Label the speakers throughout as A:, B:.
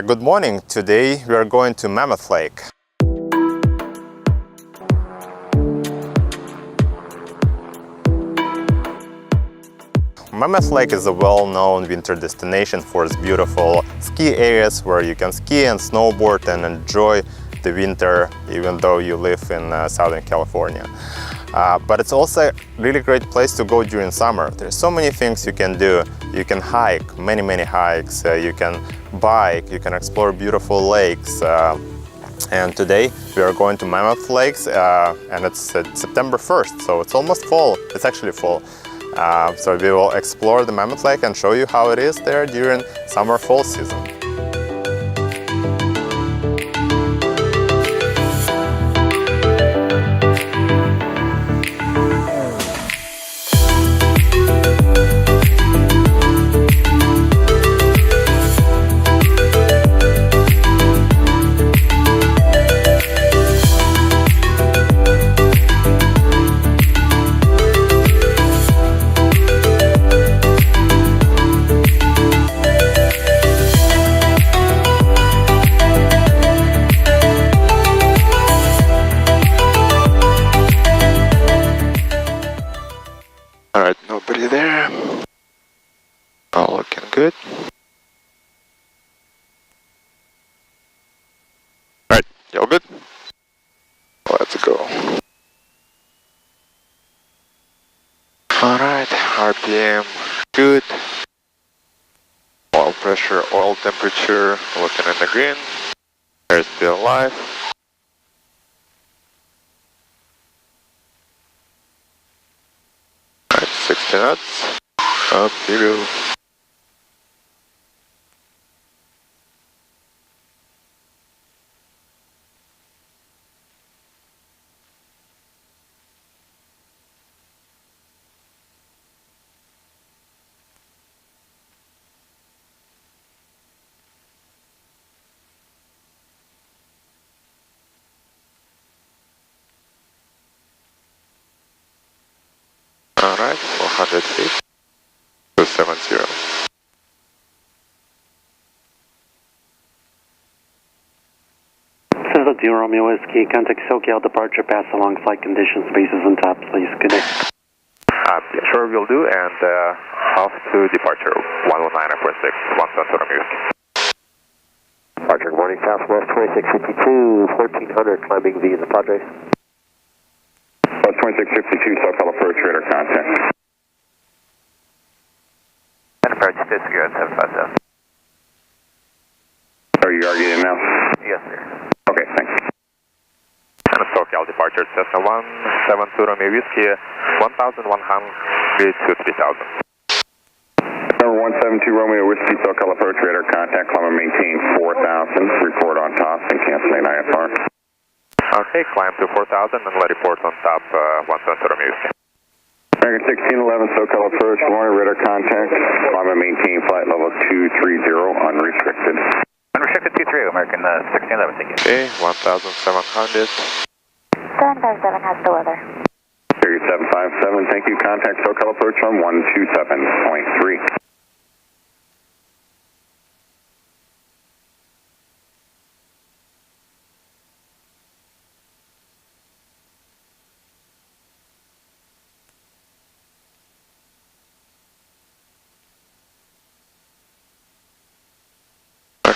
A: Good morning. Today we are going to Mammoth Lake. Mammoth Lake is a well-known winter destination for its beautiful ski areas where you can ski and snowboard and enjoy the winter even though you live in Southern California. But it's also a really great place to go during summer. There's so many things you can do. You can hike, many hikes. You can bike, you can explore beautiful lakes. And today we are going to Mammoth Lakes and it's September 1st, so it's almost fall. It's actually fall. So we will explore the Mammoth Lake and show you how it is there during summer-fall season. Alright, nobody there. All looking good. Alright, y'all good? Let's go. Alright, RPM good. Oil pressure, oil temperature, looking in the green. Air still alive. Alright, 60 knots. Up you go. Alright, 400 feet, 270.
B: Cessna 2 Romeo Whiskey, contact SoCal departure, pass along flight conditions, bases and top, please connect.
A: Yeah, sure will do, and off to departure, 119.6, 120 Romeo Whiskey.
C: Departure, good morning, Southwest 2652, 1400, climbing via the Padres.
D: 2652, SoCal approach, radar contact.
E: And approach, disregard 757.
D: Are you arguing now?
E: Yes, sir.
D: Okay, thanks.
A: And SoCal departure, Cessna 172 Romeo Whiskey, 1100 to 3000.
D: Number 172 Romeo Whiskey, SoCal approach, radar contact, climb and maintain 4000, report on top and canceling IFR.
A: Okay, climb to 4000 and let report on top 172 Romeo Whiskey.
D: American 1611, SoCal approach, morning radar contact, climb and maintain flight level 230, unrestricted.
E: Unrestricted 23, American 1611, thank you.
A: Okay, 1700.
F: 757 has the weather.
D: Area 757, thank you, contact SoCal approach on 127.3.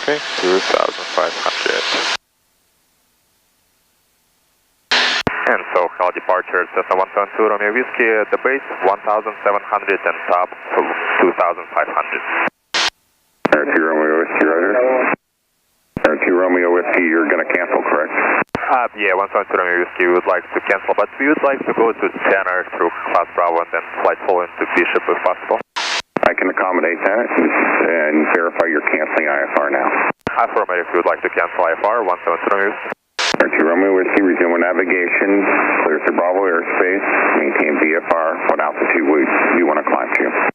A: Okay, 2500. And SoCal departure, Cessna 172 Romeo Whiskey, the base 1700 and top 2500.
D: Air 2 Romeo Whiskey, roger. Air 2 Romeo Whiskey, you're going to cancel, correct?
A: Yeah, 172 Romeo Whiskey, we would like to cancel, but we would like to go to Tanner through Class Bravo and then flight following to Bishop if possible.
D: I can accommodate that and verify you're canceling IFR now.
A: Affirmative, if you would like to cancel IFR, 172 Romeo Whiskey.
D: Air 2 Romeo Whiskey, resume navigation, clear through Bravo airspace, maintain VFR, what altitude we want to climb to?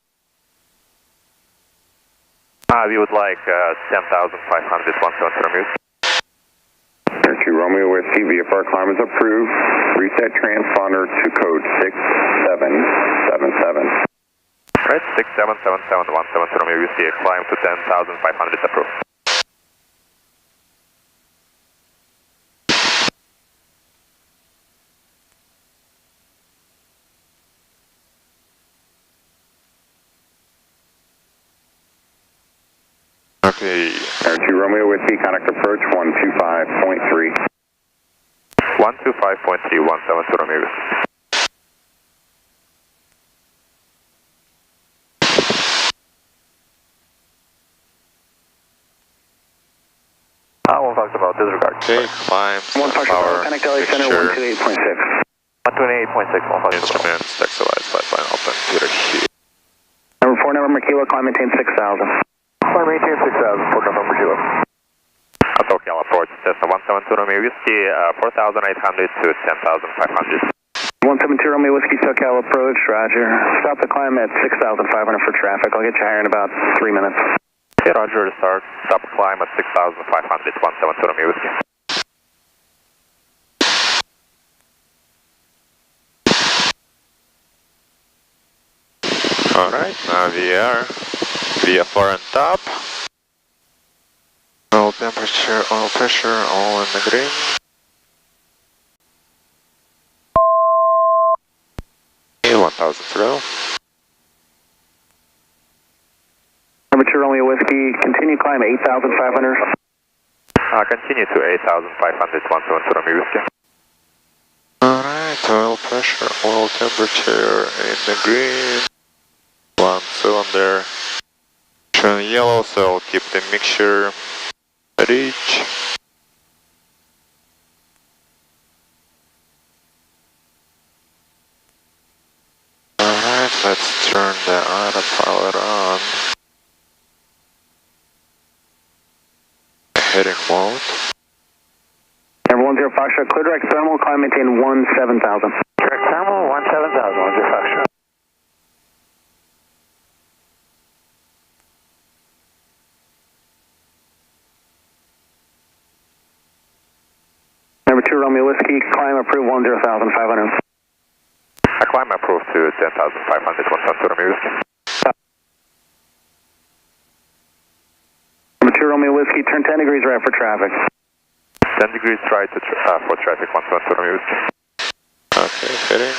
A: We would like 10,500, 172 Romeo Whiskey.
D: Air 2 Romeo Whiskey, VFR climb is approved, reset transponder to code 6777.
A: Right, 6777, 172 Romeo Whiskey, climb to 10,500 approved. Okay.
D: Air 2 Romeo Whiskey, contact approach 125.3.
E: 125.3, 172 Romeo Whiskey. We'll talk about disregard.
A: Okay, climb, power,
C: Connect LA Center
A: mixture,
C: 128.6.
E: 128.6, we'll talk about.
A: instruments, textiles, pipeline open, computer sheet.
C: Number 4, November Kilo, climb maintain 6,000.
E: Climb maintain 6,000, Port November Kilo. Tokyo approach, Cessna 172 Romeo Whiskey, 4,800 to 10,500.
C: 172 Romeo Whiskey, SoCal approach, roger. Stop the climb at 6,500 for traffic. I'll get you higher in about 3 minutes.
E: Okay, roger, stop climb at 6,500, 172 Romeo Whiskey.
A: Alright, now VFR on top. Oil temperature, oil pressure, all in the green. Okay, 1000 throw.
C: Number 2 Romeo Whiskey, continue climb 8,500.
E: Continue to 8,500, 172 Romeo Whiskey.
A: Alright, oil pressure, oil temperature in the green. One cylinder. Turn yellow, so I'll keep the mixture at each. Alright, let's turn the autopilot on. Heading mode.
C: Number 10 Foxtrot, clear direct thermal, climb maintain 17,000.
E: Direct thermal, 17,000, 10 Foxtrot.
C: Number 2 Romeo Whiskey, climb approved 10,500.
E: Climb approved to 10,500, 172 Romeo Whiskey.
C: Number 2 Romeo Whiskey, turn 10 degrees right for traffic.
E: 10 degrees right to for traffic, 172 Romeo Whiskey.
A: Okay, heading.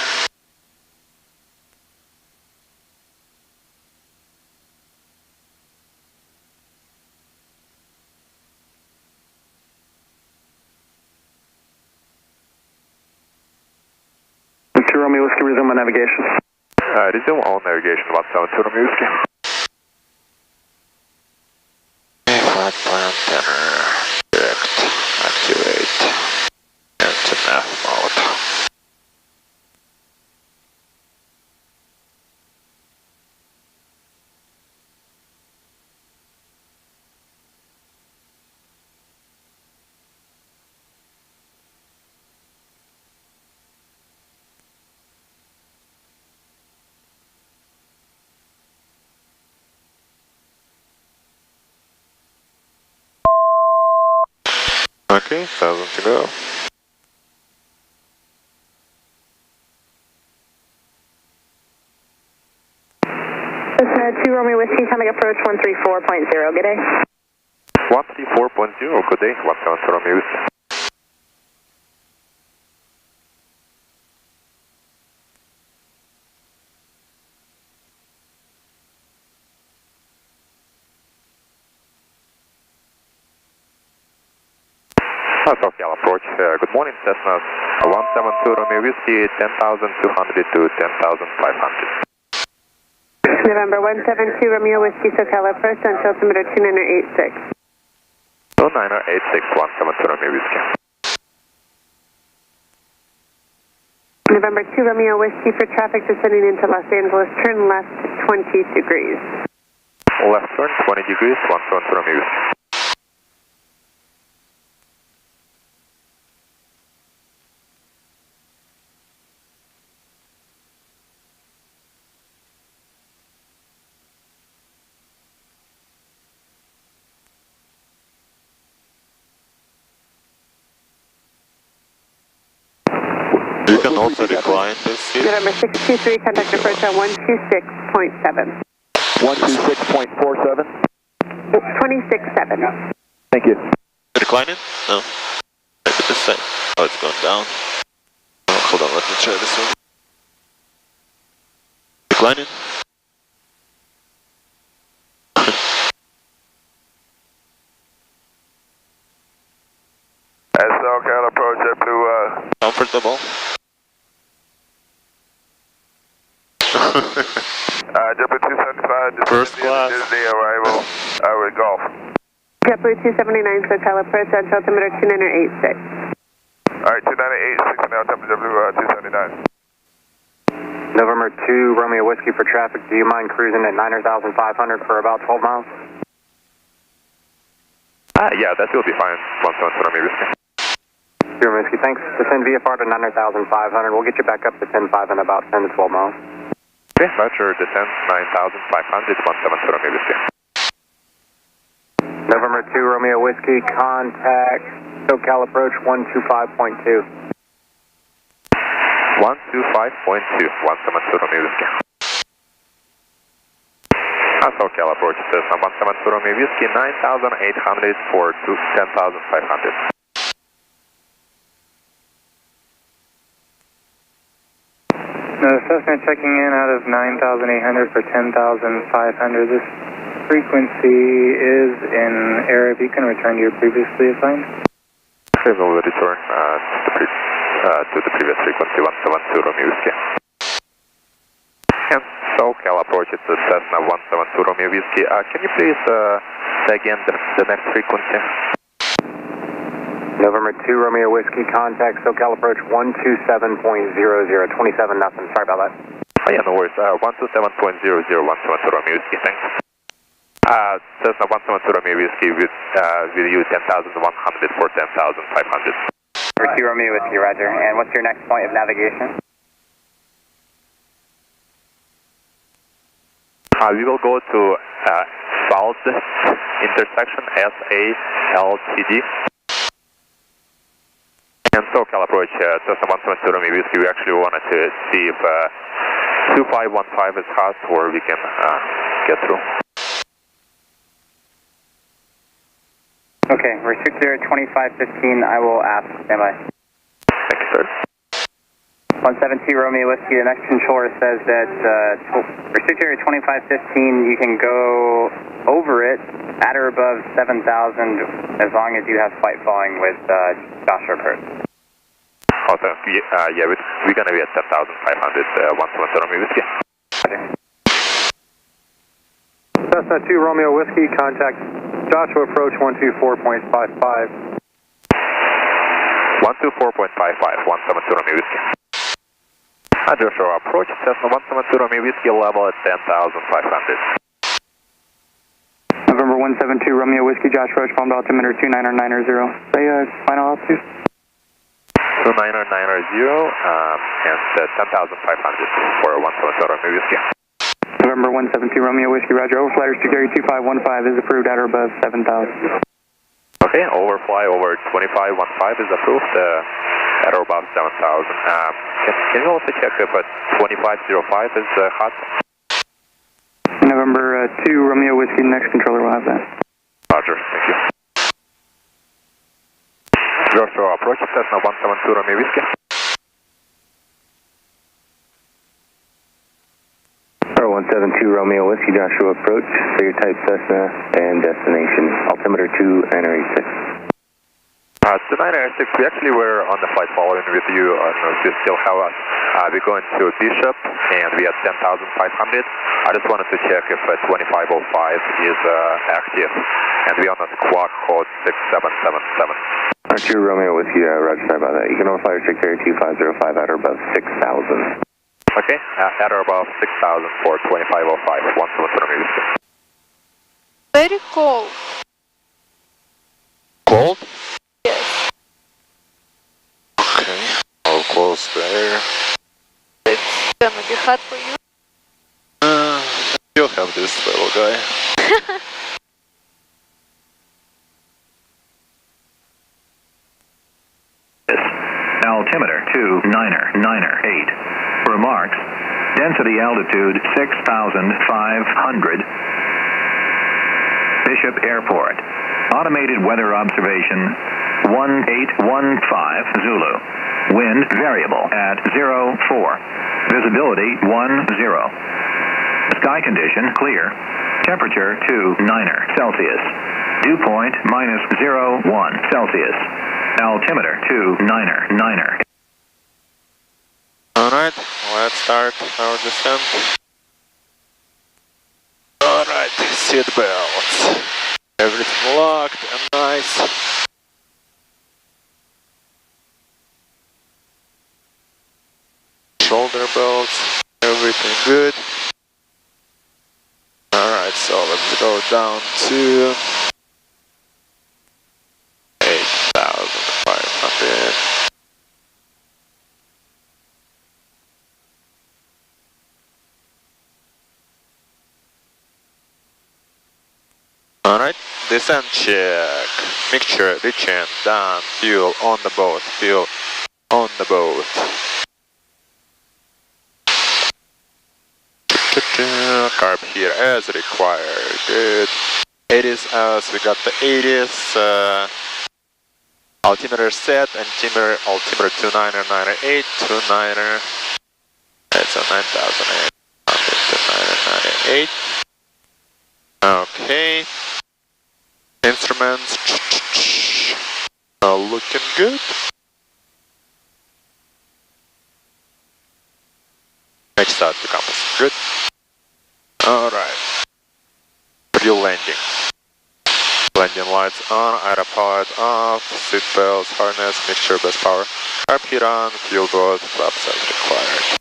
C: Number 2 Romeo Whiskey, resume my navigation.
E: Resume all navigation, 172 Romeo Whiskey.
A: Flat plan antenna. Direct. Activate. Enter nav mode. Okay, 1000 to go.
F: Cessna 2 Romeo Whiskey, coming approach 134.0, good day.
E: 134.0, good day, 172 Romeo Whiskey. Tokyo approach, good morning, Cessna 172 Romeo Whiskey, 10,200 to 10,500.
F: November 172 Romeo Whiskey, SoCal approach on altimeter 2986.
E: 2986, 172 Romeo Whiskey.
F: November 2 Romeo Whiskey, for traffic descending into Los Angeles, turn left 20 degrees.
E: Left turn 20 degrees, 172 Romeo Whiskey.
A: You can also decline this seat.
F: November 623, contact approach on 126.7.
E: 126.47?
F: 26.7.
E: Thank you.
A: Decline it? No. Maybe this side. Oh, it's going down. Oh, hold on, let me try this one. Decline it?
G: SoCal approach up to
E: Comfortable.
G: JetBlue 275,
E: First class.
G: Disney arrival, with Golf.
F: JetBlue 279 SoCal approach, central altimeter 2986.
G: Alright, 2986 now, temperature JetBlue 279.
C: November 2, Romeo Whiskey for traffic. Do you mind cruising at 9,500 for about 12 miles?
E: Yeah, that will be fine. 172 Romeo Whiskey.
C: Romeo Whiskey, thanks. Descend VFR to 9,500. We'll get you back up to 10.5 in about 10 to 12 miles.
E: Okay, Roger, descent 9,500, 172 Romeo Whiskey.
C: November 2, Romeo Whiskey, contact SoCal approach 125.2.
E: 125.2, 172 Romeo Whiskey. SoCal approach, Cessna 172 Romeo Whiskey, 9,800 for 10,500.
H: Cessna checking in out of 9,800 for 10,500. This frequency is in error. If you can return to your previously assigned.
E: We will return to the previous frequency, 172 Romeo Whiskey. And SoCal approach, it's a Cessna 172 Romeo Whiskey. Can you please say again the next frequency?
C: November 2, Romeo Whiskey, contact SoCal approach 127.00, 27 nothing. Sorry about that.
E: Oh, yeah, no worries. 127.00, 172 Romeo Whiskey, thanks. Cessna 172 Romeo Whiskey will use 10,100 for 10,500.
C: Number 2, Romeo Whiskey, roger. And what's your next point of navigation?
E: We will go to South intersection, SALTD. And SoCal approach, Cessna 172 Romeo Whiskey, we actually wanted to see if 2515 is hot or we can get through.
C: Okay, restrictor 2515, I will ask. Stand by.
E: Thank you, sir.
C: 172 Romeo Whiskey, the next controller says that restrictor 2515, you can go over it at or above 7,000 as long as you have flight following with Joshua Perth.
E: Also, yeah, we're going to be at 10,500, 172 Romeo Whiskey.
C: Cessna 2 Romeo Whiskey, contact Joshua approach 124.55.
E: 124.55, 172 Romeo Whiskey. Joshua approach, Cessna 172 Romeo Whiskey, level at 10,500.
H: November 172 Romeo Whiskey, Josh Roach, bound altimeter 29990. Say final altitude.
E: 29990 and 10,500 for 172 Romeo Whiskey.
H: November 172 Romeo Whiskey, roger. Overflight restrictor 2515 is approved at or above 7,000.
E: Okay, overfly over 2515 is approved at or above 7,000. Can you also check if 2505 is hot?
H: November 2 Romeo Whiskey, next controller will have that.
E: Roger, thank you. Joshua approach, Cessna 172 Romeo Whiskey.
C: 172 Romeo Whiskey, Joshua approach, say your type Cessna and destination, altimeter 2
E: To 906, we actually were on the flight following with you. I don't know if you still have us. We're going to Bishop and we are 10,500. I just wanted to check if 2505 is active and we're on a squawk code 6777.
C: Archer Romeo Whiskey, roger, sorry about that. You can overfly restrictor 2505 at or above 6,000.
E: Okay, at or above 6,000 for 2505, 172 Romeo Whiskey.
I: Very cold.
A: Cold?
I: Yes.
A: Okay, I'll close there.
I: It's gonna be hot for you.
A: You'll have this little guy.
J: Altimeter 29908. Remarks, density altitude 6,500. Bishop Airport. Automated weather observation 1815 Zulu. Wind variable at 04. Visibility 10. Sky condition clear. Temperature 29 Celsius. Dew point -01 Celsius. Altimeter 29er.
A: Alright, let's start our descent. Alright, seat belts. Everything locked and nice. Shoulder belts, everything good. Alright, so let's go down to 8,500. Alright, descent check. Mixture, reaching, done. Fuel on the boat, fuel on the boat. Carb here as required. Good. 80s as we got the 80s. Altimeter set, altimeter 29er, 98, 29er. That's a 9,800 to 998. Okay. Instruments. Looking good. Next out the compass. Good. Alright. Fuel landing. Landing lights on, autopilot off, seat belts, harness, mixture, best power. Carb heat on, fuel both, flaps as required.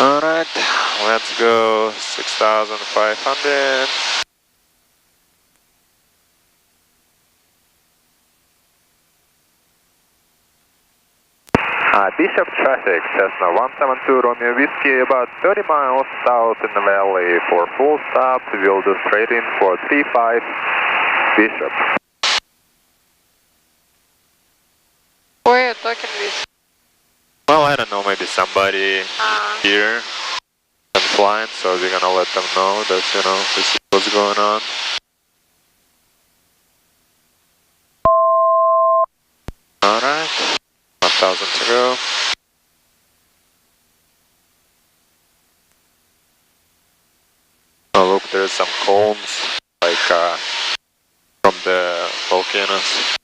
A: Alright, let's go 6,500. Bishop traffic, Cessna 172 Romeo Whiskey, about 30 miles south in the valley for full stop. We'll do straight in for 35 Bishop.
I: Who are you talking with?
A: Well, I don't know, maybe somebody here and flying, so we're gonna let them know that, you know, this is what's going on. Alright, 1,000 to go. Oh look, there's some cones, like from the volcanoes.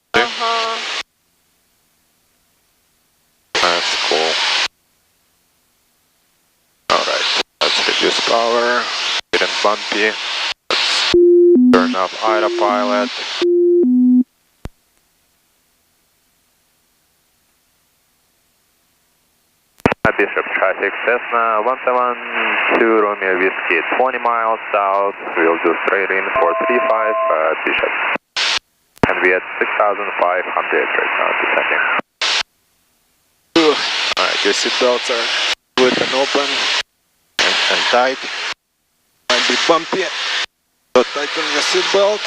A: That's cool. Alright, let's reduce power, getting bumpy. Let's turn off autopilot. Bishop traffic, Cessna 172 Romeo Whiskey, 20 miles south. We'll do straight in for 35 Bishop. And we at 6,500 right now descending. Alright, your seat belts are good and open and tight. Might be bumpy, so tighten your seat belt.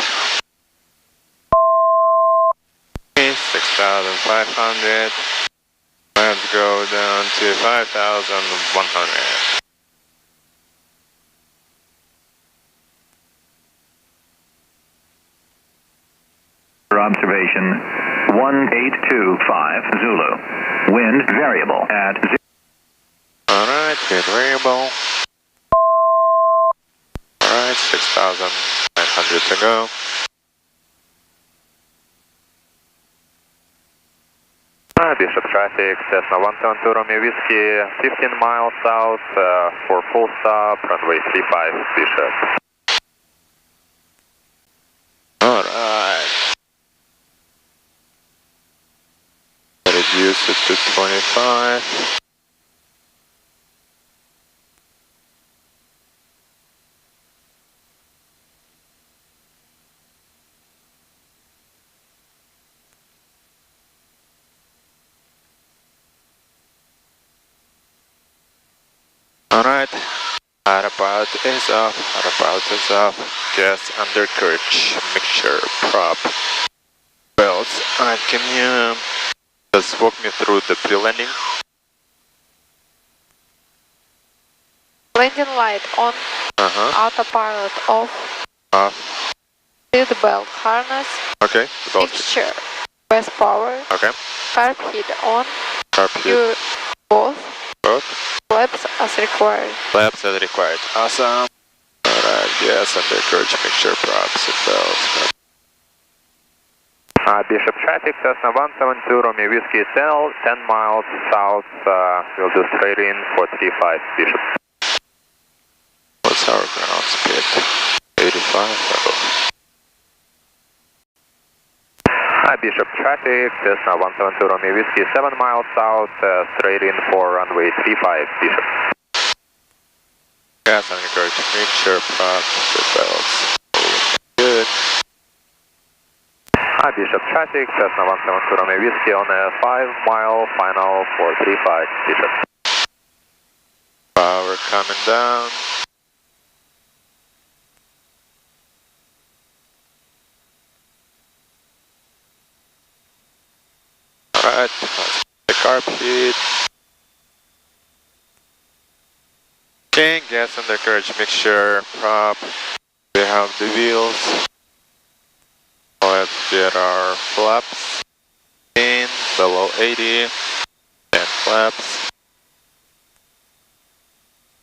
A: Okay, 6,500. Let's go down to 5,100.
J: Observation 1825 Zulu. Wind variable at 0.
A: Alright, wind variable. Alright, 6,900 to go. Bishop traffic, Cessna 172 Romeo Whiskey, 15 miles south for full stop, runway 35 Bishop. Alright. Reduce it to 25. Alright, autopilot is off, gas undercarriage, mixture, prop, belts. Alright, can you just walk me through the pre-landing?
I: Landing light on, autopilot off, seat belt harness,
A: okay,
I: mixture, best power,
A: okay,
I: carb heat on, you both. Flaps as required.
A: Flaps as required. Awesome. Alright, gas gas under encourage mixture props seatbelts.
E: Bishop traffic, Cessna 172, Romeo Whiskey 10 miles south, we'll do straight in for 35, Bishop.
A: What's our ground speed? 85.
E: Bishop traffic, Cessna 172, Romeo Whiskey 7 miles south, straight in for runway 35, Bishop.
A: Gas under encourage mixture props seatbelts. Good.
E: Bishop traffic, Cessna 172 Romeo Whiskey on a 5-mile final for 35, Bishop.
A: Power coming down. Alright, the carb heat. Okay, gas under encourage mixture prop. We have the wheels. Let's get our flaps in below 80, 10 flaps,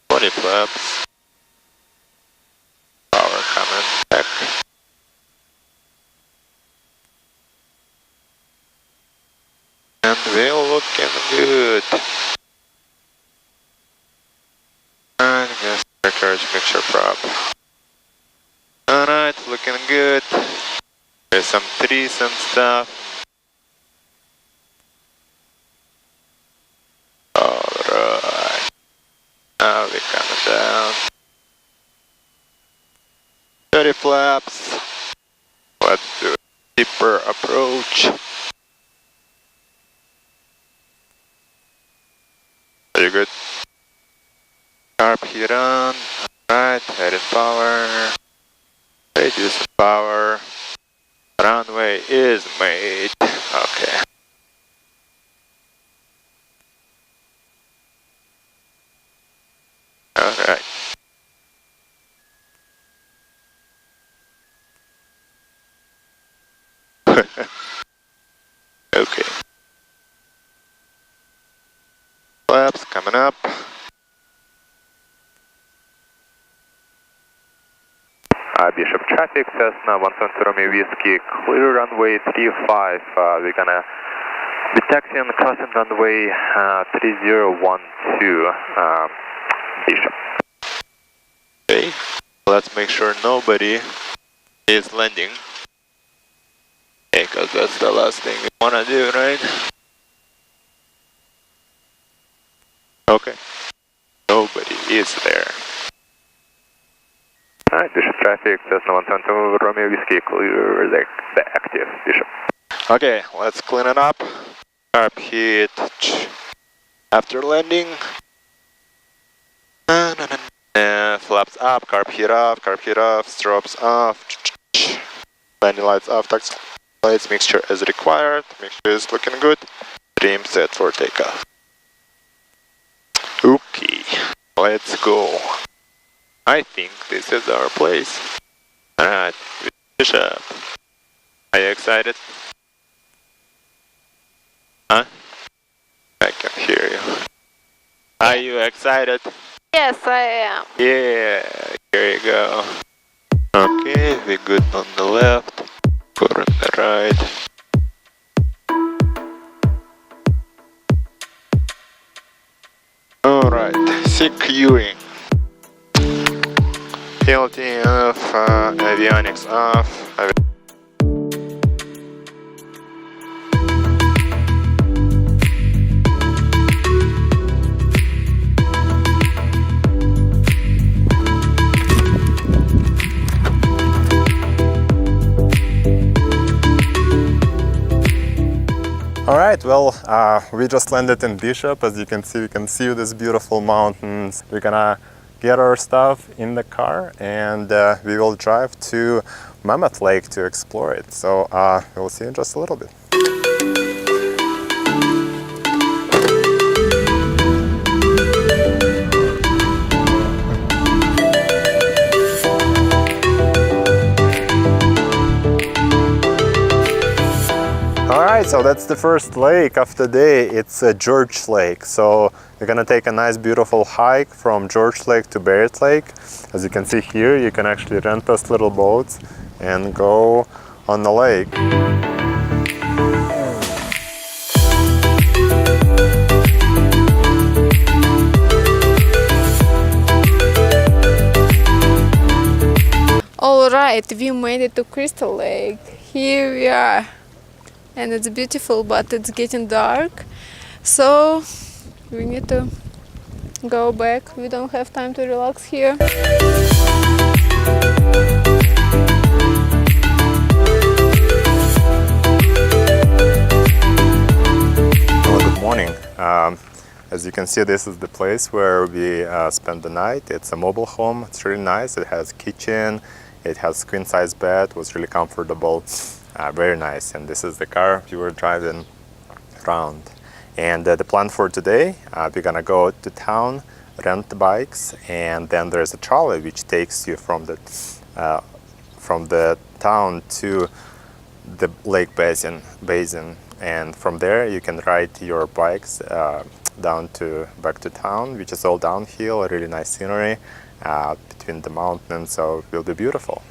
A: 20 flaps, power coming back, and we're looking good. And gas encourage mixture prop. Alright, looking good. There's some trees and stuff. Alright. Now we're coming down. 30 flaps. Let's do a deeper approach. Very good. Carb heat on. Alright, head in power. Reduce power. Runway is made. Okay. Alright. Okay. Flaps coming up.
E: Bishop traffic, Cessna 172 Romeo Whiskey, clear runway 35. We're gonna be taxiing crossing runway 3012, Bishop.
A: Okay, let's make sure nobody is landing. Because that's the last thing we wanna do, right? Okay, nobody is there.
E: Bishop traffic, Cessna 172 Romeo Whiskey, clear the active, Bishop.
A: Okay, let's clean it up. Carb heat after landing. Flaps up, carb heat off, strobes off. Landing lights off, taxi lights, mixture as required. Mixture is looking good. Trim set for takeoff. Okay, let's go. I think this is our place. Alright, Bishop. Are you excited? Huh? I can hear you. Are you excited?
I: Yes, I am.
A: Yeah, here you go. Okay, we're good on the left, good on the right. Alright, securing. Tilting off, avionics off. Alright, well, we just landed in Bishop. As you can see, we can see this beautiful mountains. We're gonna get our stuff in the car and we will drive to Mammoth Lake to explore it. So we'll see in just a little bit. Alright, right, so that's the first lake of the day. It's George Lake. So you're gonna take a nice beautiful hike from George Lake to Barrett Lake. As you can see here, you can actually rent those little boats and go on the lake.
I: All right, we made it to Crystal Lake. Here we are. And it's beautiful, but it's getting dark. So we need to go back. We don't have time to relax here.
A: Good morning. As you can see, this is the place where we spent the night. It's a mobile home. It's really nice. It has kitchen. It has queen size bed. It was really comfortable. Very nice. And this is the car we were driving around. And the plan for today, we're gonna go to town, rent the bikes, and then there's a trolley which takes you from the town to the lake basin. And from there you can ride your bikes back to town, which is all downhill, a really nice scenery between the mountains, so it will be beautiful.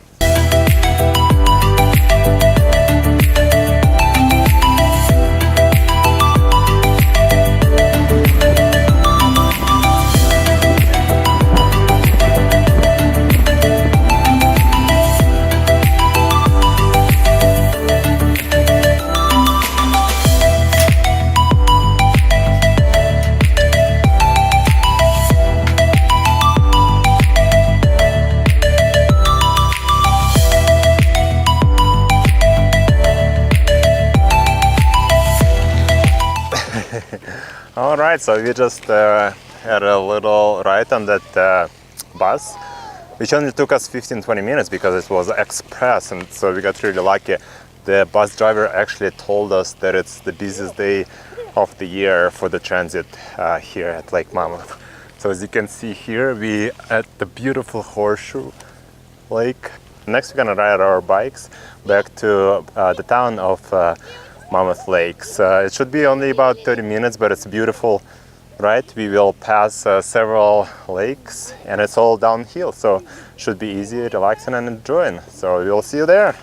A: All right, so we just had a little ride on that bus, which only took us 15-20 minutes because it was express, and so we got really lucky. The bus driver actually told us that it's the busiest day of the year for the transit here at Lake Mammoth. So as you can see here, we at the beautiful Horseshoe Lake. Next, we're gonna ride our bikes back to the town of Mammoth Lakes. It should be only about 30 minutes, but it's beautiful, right? We will pass several lakes and it's all downhill, so should be easy, relaxing and enjoying. So we'll see you there.